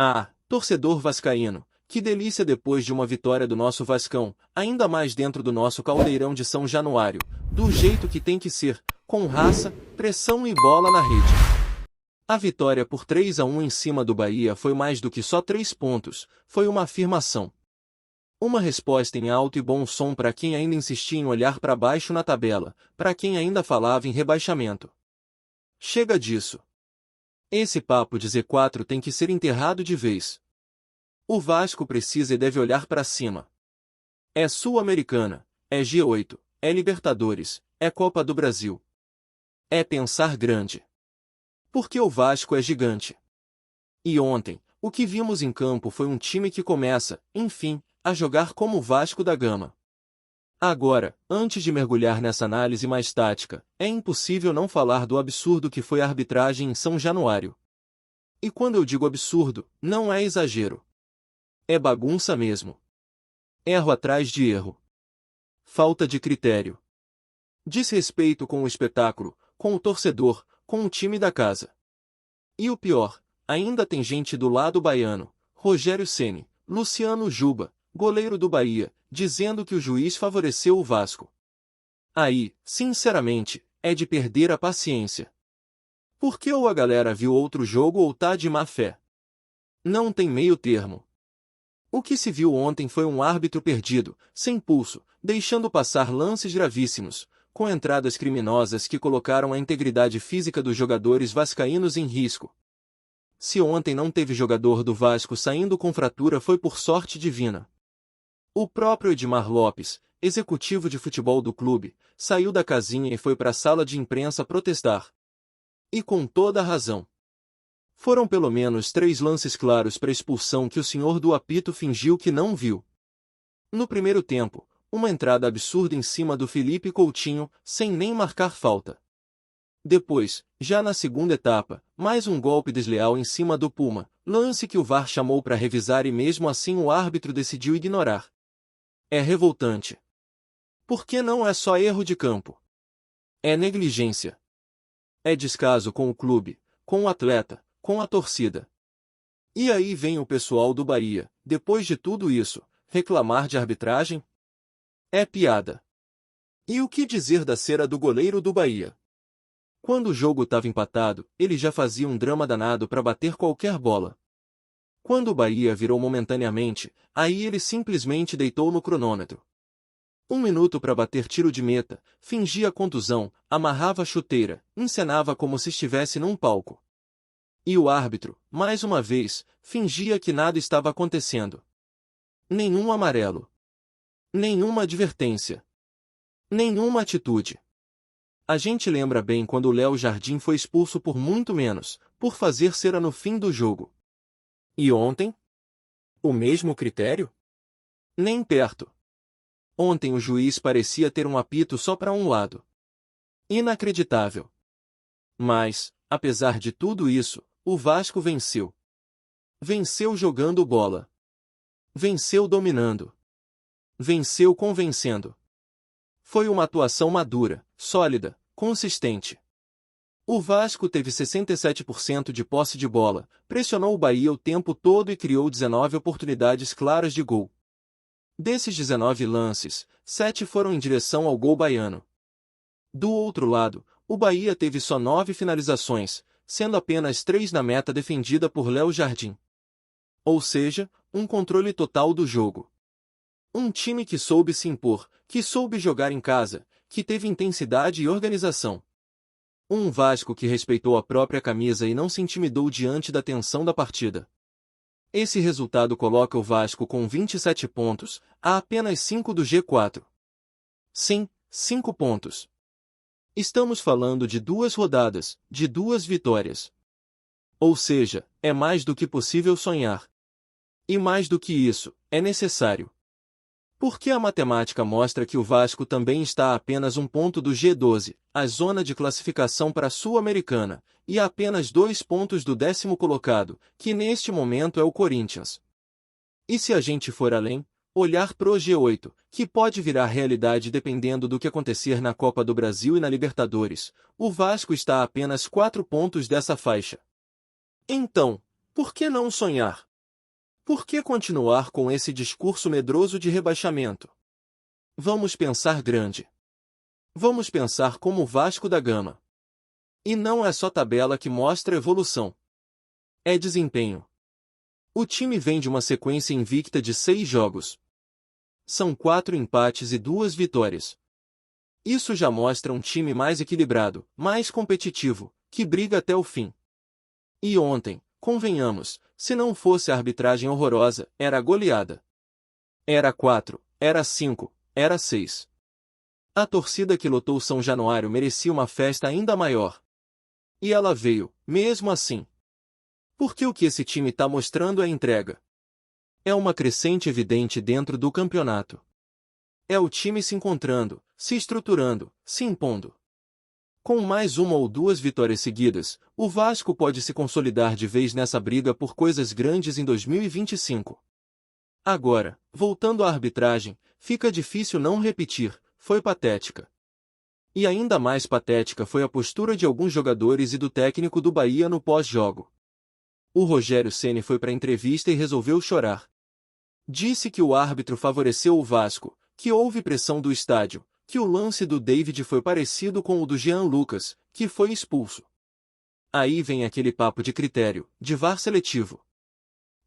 Ah, torcedor vascaíno, que delícia depois de uma vitória do nosso Vascão, ainda mais dentro do nosso caldeirão de São Januário, do jeito que tem que ser, com raça, pressão e bola na rede. A vitória por 3-1 em cima do Bahia foi mais do que só 3 pontos, foi uma afirmação. Uma resposta em alto e bom som para quem ainda insistia em olhar para baixo na tabela, para quem ainda falava em rebaixamento. Chega disso. Esse papo de Z4 tem que ser enterrado de vez. O Vasco precisa e deve olhar para cima. É Sul-Americana, é G8, é Libertadores, é Copa do Brasil. É pensar grande. Porque o Vasco é gigante. E ontem, o que vimos em campo foi um time que começa, enfim, a jogar como o Vasco da Gama. Agora, antes de mergulhar nessa análise mais tática, é impossível não falar do absurdo que foi a arbitragem em São Januário. E quando eu digo absurdo, não é exagero. É bagunça mesmo. Erro atrás de erro. Falta de critério. Desrespeito com o espetáculo, com o torcedor, com o time da casa. E o pior, ainda tem gente do lado baiano, Rogério Ceni, Luciano Juba, goleiro do Bahia, dizendo que o juiz favoreceu o Vasco. Aí, sinceramente, é de perder a paciência. Porque ou a galera viu outro jogo ou tá de má fé. Não tem meio termo. O que se viu ontem foi um árbitro perdido, sem pulso, deixando passar lances gravíssimos, com entradas criminosas que colocaram a integridade física dos jogadores vascaínos em risco. Se ontem não teve jogador do Vasco saindo com fratura foi por sorte divina. O próprio Edmar Lopes, executivo de futebol do clube, saiu da casinha e foi para a sala de imprensa protestar. E com toda a razão. Foram pelo menos 3 lances claros para expulsão que o senhor do apito fingiu que não viu. No primeiro tempo, uma entrada absurda em cima do Felipe Coutinho, sem nem marcar falta. Depois, já na segunda etapa, mais um golpe desleal em cima do Puma, lance que o VAR chamou para revisar e mesmo assim o árbitro decidiu ignorar. É revoltante. Porque não é só erro de campo. É negligência. É descaso com o clube, com o atleta, com a torcida. E aí vem o pessoal do Bahia, depois de tudo isso, reclamar de arbitragem? É piada. E o que dizer da cera do goleiro do Bahia? Quando o jogo estava empatado, ele já fazia um drama danado para bater qualquer bola. Quando o Bahia virou momentaneamente, aí ele simplesmente deitou no cronômetro. 1 minuto para bater tiro de meta, fingia contusão, amarrava a chuteira, encenava como se estivesse num palco. E o árbitro, mais uma vez, fingia que nada estava acontecendo. Nenhum amarelo. Nenhuma advertência. Nenhuma atitude. A gente lembra bem quando o Léo Jardim foi expulso por muito menos, por fazer cera no fim do jogo. E ontem? O mesmo critério? Nem perto. Ontem o juiz parecia ter um apito só para um lado. Inacreditável. Mas, apesar de tudo isso, o Vasco venceu. Venceu jogando bola. Venceu dominando. Venceu convencendo. Foi uma atuação madura, sólida, consistente. O Vasco teve 67% de posse de bola, pressionou o Bahia o tempo todo e criou 19 oportunidades claras de gol. Desses 19 lances, 7 foram em direção ao gol baiano. Do outro lado, o Bahia teve só 9 finalizações, sendo apenas 3 na meta defendida por Léo Jardim. Ou seja, um controle total do jogo. Um time que soube se impor, que soube jogar em casa, que teve intensidade e organização. Um Vasco que respeitou a própria camisa e não se intimidou diante da tensão da partida. Esse resultado coloca o Vasco com 27 pontos, a apenas 5 do G4. Sim, 5 pontos. Estamos falando de 2 rodadas, de 2 vitórias. Ou seja, é mais do que possível sonhar. E mais do que isso, é necessário. Porque a matemática mostra que o Vasco também está a apenas 1 ponto do G12, a zona de classificação para a Sul-Americana, e a apenas 2 pontos do 10º colocado, que neste momento é o Corinthians. E se a gente for além, olhar pro G8, que pode virar realidade dependendo do que acontecer na Copa do Brasil e na Libertadores, o Vasco está a apenas 4 pontos dessa faixa. Então, por que não sonhar? Por que continuar com esse discurso medroso de rebaixamento? Vamos pensar grande. Vamos pensar como o Vasco da Gama. E não é só tabela que mostra evolução. É desempenho. O time vem de uma sequência invicta de 6 jogos. São 4 empates e 2 vitórias. Isso já mostra um time mais equilibrado, mais competitivo, que briga até o fim. E ontem, convenhamos, se não fosse a arbitragem horrorosa, era goleada. Era 4, era 5, era 6. A torcida que lotou São Januário merecia uma festa ainda maior. E ela veio, mesmo assim. Porque o que esse time está mostrando é entrega. É uma crescente evidente dentro do campeonato. É o time se encontrando, se estruturando, se impondo. Com mais uma ou 2 vitórias seguidas, o Vasco pode se consolidar de vez nessa briga por coisas grandes em 2025. Agora, voltando à arbitragem, fica difícil não repetir, foi patética. E ainda mais patética foi a postura de alguns jogadores e do técnico do Bahia no pós-jogo. O Rogério Ceni foi para a entrevista e resolveu chorar. Disse que o árbitro favoreceu o Vasco, que houve pressão do estádio, que o lance do David foi parecido com o do Jean Lucas, que foi expulso. Aí vem aquele papo de critério, de VAR seletivo.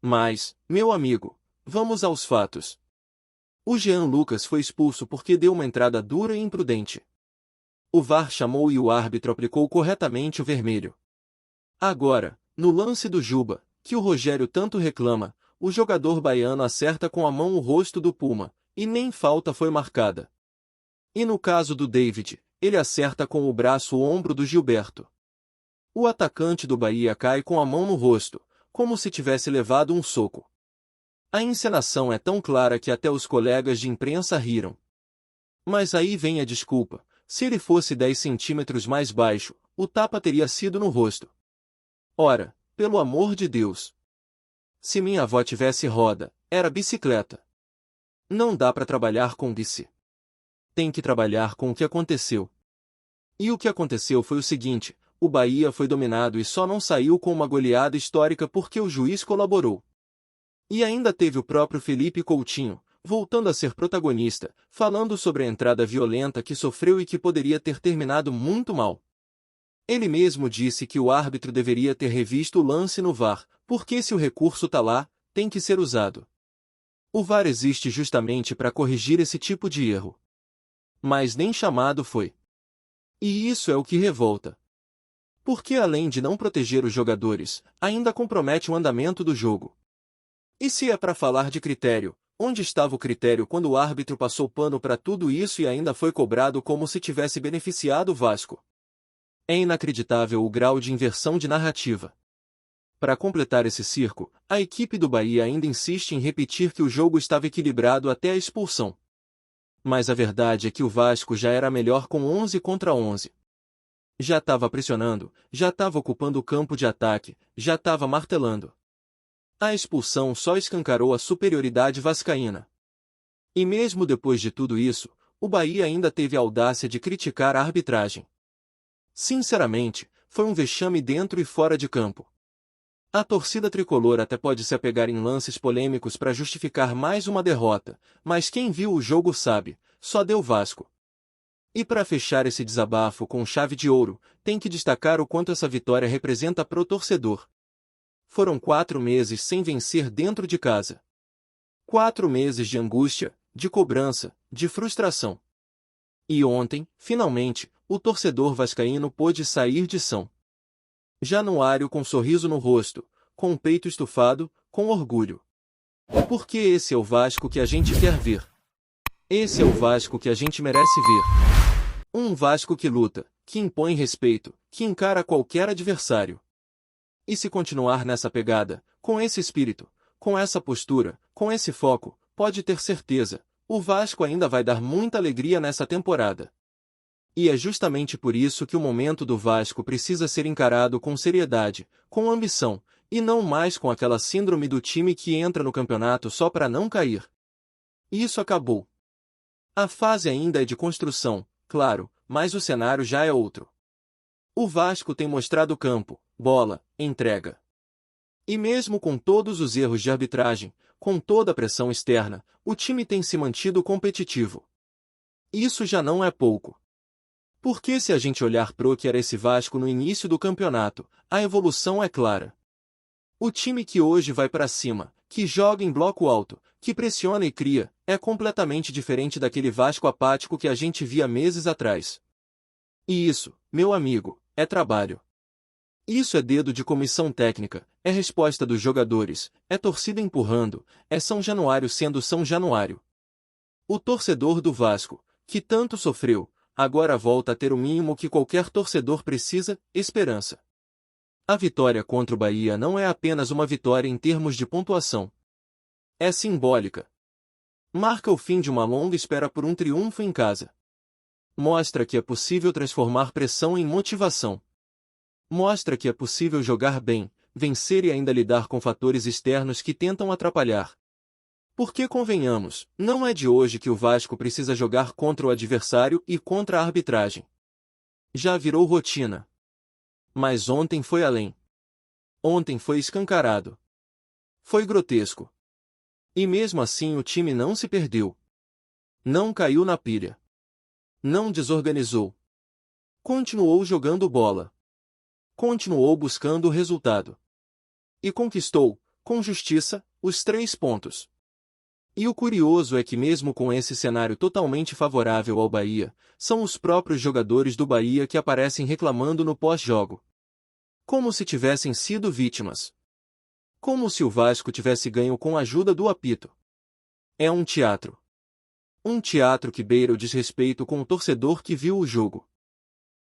Mas, meu amigo, vamos aos fatos. O Jean Lucas foi expulso porque deu uma entrada dura e imprudente. O VAR chamou e o árbitro aplicou corretamente o vermelho. Agora, no lance do Juba, que o Rogério tanto reclama, o jogador baiano acerta com a mão o rosto do Puma, e nem falta foi marcada. E no caso do David, ele acerta com o braço o ombro do Gilberto. O atacante do Bahia cai com a mão no rosto, como se tivesse levado um soco. A encenação é tão clara que até os colegas de imprensa riram. Mas aí vem a desculpa, se ele fosse 10 centímetros mais baixo, o tapa teria sido no rosto. Ora, pelo amor de Deus! Se minha avó tivesse roda, era bicicleta. Não dá para trabalhar com bici. Tem que trabalhar com o que aconteceu. E o que aconteceu foi o seguinte, o Bahia foi dominado e só não saiu com uma goleada histórica porque o juiz colaborou. E ainda teve o próprio Felipe Coutinho, voltando a ser protagonista, falando sobre a entrada violenta que sofreu e que poderia ter terminado muito mal. Ele mesmo disse que o árbitro deveria ter revisto o lance no VAR, porque se o recurso tá lá, tem que ser usado. O VAR existe justamente para corrigir esse tipo de erro. Mas nem chamado foi. E isso é o que revolta. Porque além de não proteger os jogadores, ainda compromete o andamento do jogo. E se é para falar de critério, onde estava o critério quando o árbitro passou pano para tudo isso e ainda foi cobrado como se tivesse beneficiado o Vasco? É inacreditável o grau de inversão de narrativa. Para completar esse circo, a equipe do Bahia ainda insiste em repetir que o jogo estava equilibrado até a expulsão. Mas a verdade é que o Vasco já era melhor com 11 contra 11. Já estava pressionando, já estava ocupando o campo de ataque, já estava martelando. A expulsão só escancarou a superioridade vascaína. E mesmo depois de tudo isso, o Bahia ainda teve a audácia de criticar a arbitragem. Sinceramente, foi um vexame dentro e fora de campo. A torcida tricolor até pode se apegar em lances polêmicos para justificar mais uma derrota, mas quem viu o jogo sabe, só deu Vasco. E para fechar esse desabafo com chave de ouro, tem que destacar o quanto essa vitória representa pro torcedor. Foram 4 meses sem vencer dentro de casa. 4 meses de angústia, de cobrança, de frustração. E ontem, finalmente, o torcedor vascaíno pôde sair de São Januário com um sorriso no rosto, com o peito estufado, com orgulho. Porque esse é o Vasco que a gente quer ver. Esse é o Vasco que a gente merece ver. Um Vasco que luta, que impõe respeito, que encara qualquer adversário. E se continuar nessa pegada, com esse espírito, com essa postura, com esse foco, pode ter certeza, o Vasco ainda vai dar muita alegria nessa temporada. E é justamente por isso que o momento do Vasco precisa ser encarado com seriedade, com ambição, e não mais com aquela síndrome do time que entra no campeonato só para não cair. Isso acabou. A fase ainda é de construção, claro, mas o cenário já é outro. O Vasco tem mostrado campo, bola, entrega. E mesmo com todos os erros de arbitragem, com toda a pressão externa, o time tem se mantido competitivo. Isso já não é pouco. Porque se a gente olhar pro que era esse Vasco no início do campeonato, a evolução é clara. O time que hoje vai para cima, que joga em bloco alto, que pressiona e cria, é completamente diferente daquele Vasco apático que a gente via meses atrás. E isso, meu amigo, é trabalho. Isso é dedo de comissão técnica, é resposta dos jogadores, é torcida empurrando, é São Januário sendo São Januário. O torcedor do Vasco, que tanto sofreu, agora volta a ter o mínimo que qualquer torcedor precisa: esperança. A vitória contra o Bahia não é apenas uma vitória em termos de pontuação. É simbólica. Marca o fim de uma longa espera por um triunfo em casa. Mostra que é possível transformar pressão em motivação. Mostra que é possível jogar bem, vencer e ainda lidar com fatores externos que tentam atrapalhar. Porque convenhamos, não é de hoje que o Vasco precisa jogar contra o adversário e contra a arbitragem. Já virou rotina. Mas ontem foi além. Ontem foi escancarado. Foi grotesco. E mesmo assim o time não se perdeu. Não caiu na pilha. Não desorganizou. Continuou jogando bola. Continuou buscando o resultado. E conquistou, com justiça, os 3 pontos. E o curioso é que mesmo com esse cenário totalmente favorável ao Bahia, são os próprios jogadores do Bahia que aparecem reclamando no pós-jogo. Como se tivessem sido vítimas. Como se o Vasco tivesse ganho com a ajuda do apito. É um teatro. Um teatro que beira o desrespeito com o torcedor que viu o jogo.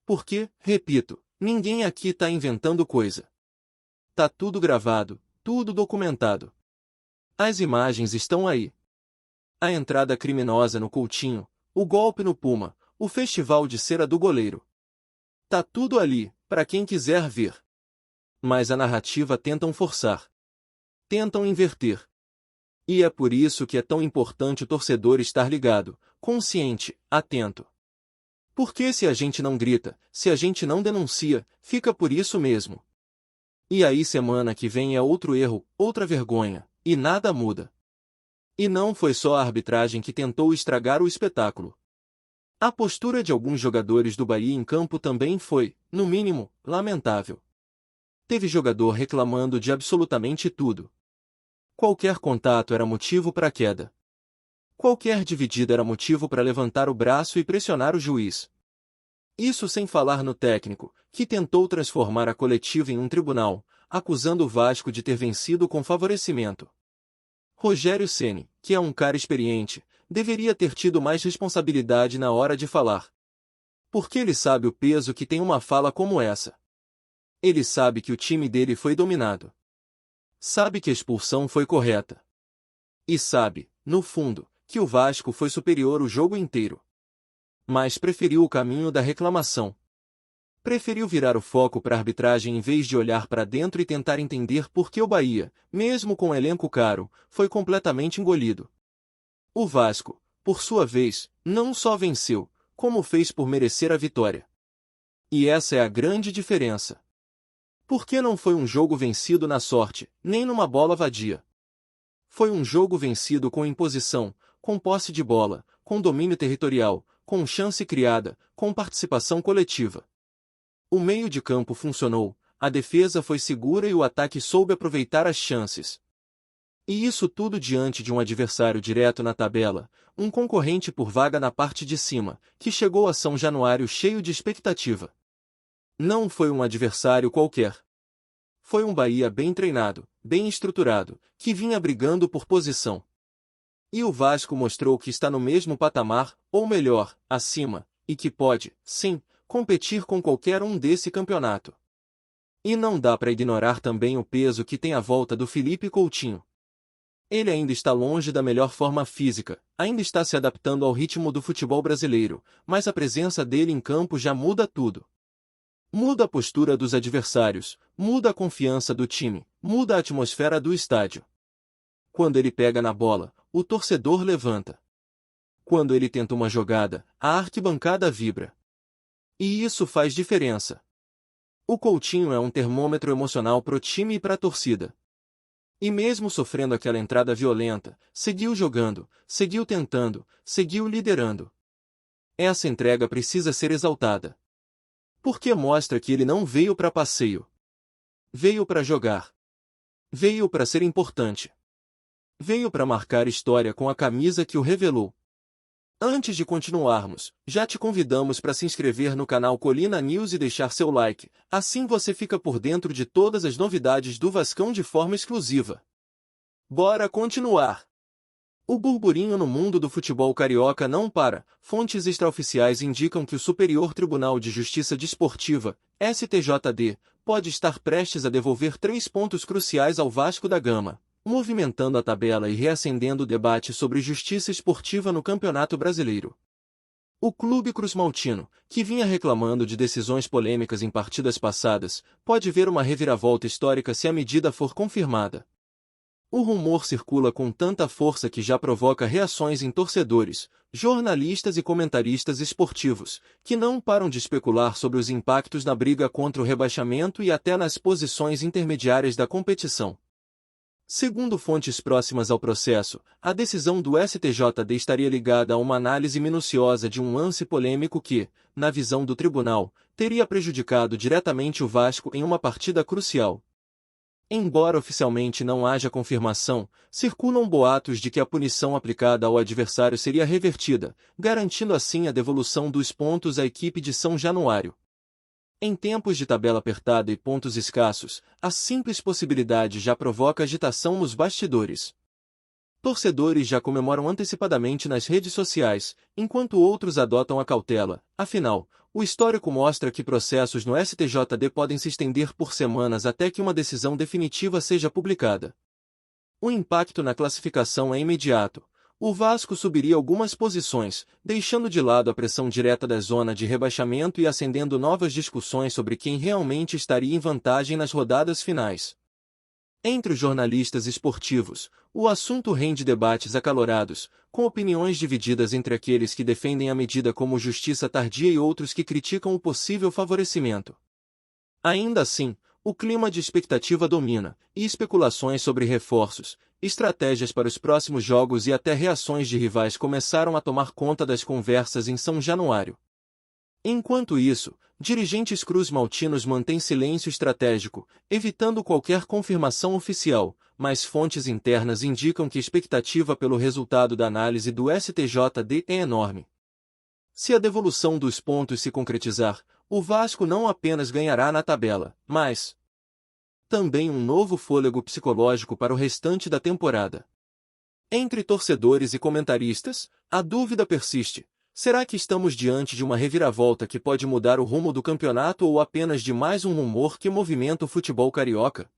Porque, repito, ninguém aqui tá inventando coisa. Tá tudo gravado, tudo documentado. As imagens estão aí. A entrada criminosa no Coutinho, o golpe no Puma, o festival de cera do goleiro. Tá tudo ali, para quem quiser ver. Mas a narrativa tentam forçar. Tentam inverter. E é por isso que é tão importante o torcedor estar ligado, consciente, atento. Porque se a gente não grita, se a gente não denuncia, fica por isso mesmo. E aí semana que vem é outro erro, outra vergonha, e nada muda. E não foi só a arbitragem que tentou estragar o espetáculo. A postura de alguns jogadores do Bahia em campo também foi, no mínimo, lamentável. Teve jogador reclamando de absolutamente tudo. Qualquer contato era motivo para queda. Qualquer dividida era motivo para levantar o braço e pressionar o juiz. Isso sem falar no técnico, que tentou transformar a coletiva em um tribunal, acusando o Vasco de ter vencido com favorecimento. Rogério Ceni, que é um cara experiente, deveria ter tido mais responsabilidade na hora de falar. Porque ele sabe o peso que tem uma fala como essa. Ele sabe que o time dele foi dominado. Sabe que a expulsão foi correta. E sabe, no fundo, que o Vasco foi superior o jogo inteiro. Mas preferiu o caminho da reclamação. Preferiu virar o foco para a arbitragem em vez de olhar para dentro e tentar entender por que o Bahia, mesmo com um elenco caro, foi completamente engolido. O Vasco, por sua vez, não só venceu, como fez por merecer a vitória. E essa é a grande diferença. Porque não foi um jogo vencido na sorte, nem numa bola vadia. Foi um jogo vencido com imposição, com posse de bola, com domínio territorial, com chance criada, com participação coletiva. O meio de campo funcionou, a defesa foi segura e o ataque soube aproveitar as chances. E isso tudo diante de um adversário direto na tabela, um concorrente por vaga na parte de cima, que chegou a São Januário cheio de expectativa. Não foi um adversário qualquer. Foi um Bahia bem treinado, bem estruturado, que vinha brigando por posição. E o Vasco mostrou que está no mesmo patamar, ou melhor, acima, e que pode, sim, competir com qualquer um desse campeonato. E não dá para ignorar também o peso que tem a volta do Felipe Coutinho. Ele ainda está longe da melhor forma física, ainda está se adaptando ao ritmo do futebol brasileiro, mas a presença dele em campo já muda tudo. Muda a postura dos adversários, muda a confiança do time, muda a atmosfera do estádio. Quando ele pega na bola, o torcedor levanta. Quando ele tenta uma jogada, a arquibancada vibra. E isso faz diferença. O Coutinho é um termômetro emocional pro time e pra torcida. E mesmo sofrendo aquela entrada violenta, seguiu jogando, seguiu tentando, seguiu liderando. Essa entrega precisa ser exaltada. Porque mostra que ele não veio para passeio. Veio para jogar. Veio para ser importante. Veio para marcar história com a camisa que o revelou. Antes de continuarmos, já te convidamos para se inscrever no canal Colina News e deixar seu like, assim você fica por dentro de todas as novidades do Vascão de forma exclusiva. Bora continuar! O burburinho no mundo do futebol carioca não para. Fontes extraoficiais indicam que o Superior Tribunal de Justiça Desportiva, STJD, pode estar prestes a devolver 3 pontos cruciais ao Vasco da Gama, movimentando a tabela e reacendendo o debate sobre justiça esportiva no Campeonato Brasileiro. O clube cruzmaltino, que vinha reclamando de decisões polêmicas em partidas passadas, pode ver uma reviravolta histórica se a medida for confirmada. O rumor circula com tanta força que já provoca reações em torcedores, jornalistas e comentaristas esportivos, que não param de especular sobre os impactos na briga contra o rebaixamento e até nas posições intermediárias da competição. Segundo fontes próximas ao processo, a decisão do STJD estaria ligada a uma análise minuciosa de um lance polêmico que, na visão do tribunal, teria prejudicado diretamente o Vasco em uma partida crucial. Embora oficialmente não haja confirmação, circulam boatos de que a punição aplicada ao adversário seria revertida, garantindo assim a devolução dos pontos à equipe de São Januário. Em tempos de tabela apertada e pontos escassos, a simples possibilidade já provoca agitação nos bastidores. Torcedores já comemoram antecipadamente nas redes sociais, enquanto outros adotam a cautela. Afinal, o histórico mostra que processos no STJD podem se estender por semanas até que uma decisão definitiva seja publicada. O impacto na classificação é imediato. O Vasco subiria algumas posições, deixando de lado a pressão direta da zona de rebaixamento e acendendo novas discussões sobre quem realmente estaria em vantagem nas rodadas finais. Entre os jornalistas esportivos, o assunto rende debates acalorados, com opiniões divididas entre aqueles que defendem a medida como justiça tardia e outros que criticam o possível favorecimento. Ainda assim, o clima de expectativa domina, e especulações sobre reforços, estratégias para os próximos jogos e até reações de rivais começaram a tomar conta das conversas em São Januário. Enquanto isso, dirigentes cruzmaltinos mantêm silêncio estratégico, evitando qualquer confirmação oficial, mas fontes internas indicam que a expectativa pelo resultado da análise do STJD é enorme. Se a devolução dos pontos se concretizar, o Vasco não apenas ganhará na tabela, mas também um novo fôlego psicológico para o restante da temporada. Entre torcedores e comentaristas, a dúvida persiste. Será que estamos diante de uma reviravolta que pode mudar o rumo do campeonato ou apenas de mais um rumor que movimenta o futebol carioca?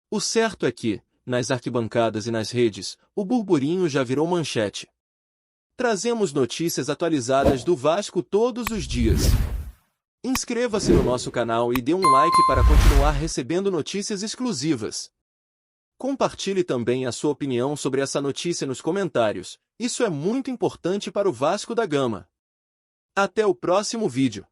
O certo é que, nas arquibancadas e nas redes, o burburinho já virou manchete. Trazemos notícias atualizadas do Vasco todos os dias. Inscreva-se no nosso canal e dê um like para continuar recebendo notícias exclusivas. Compartilhe também a sua opinião sobre essa notícia nos comentários. Isso é muito importante para o Vasco da Gama. Até o próximo vídeo.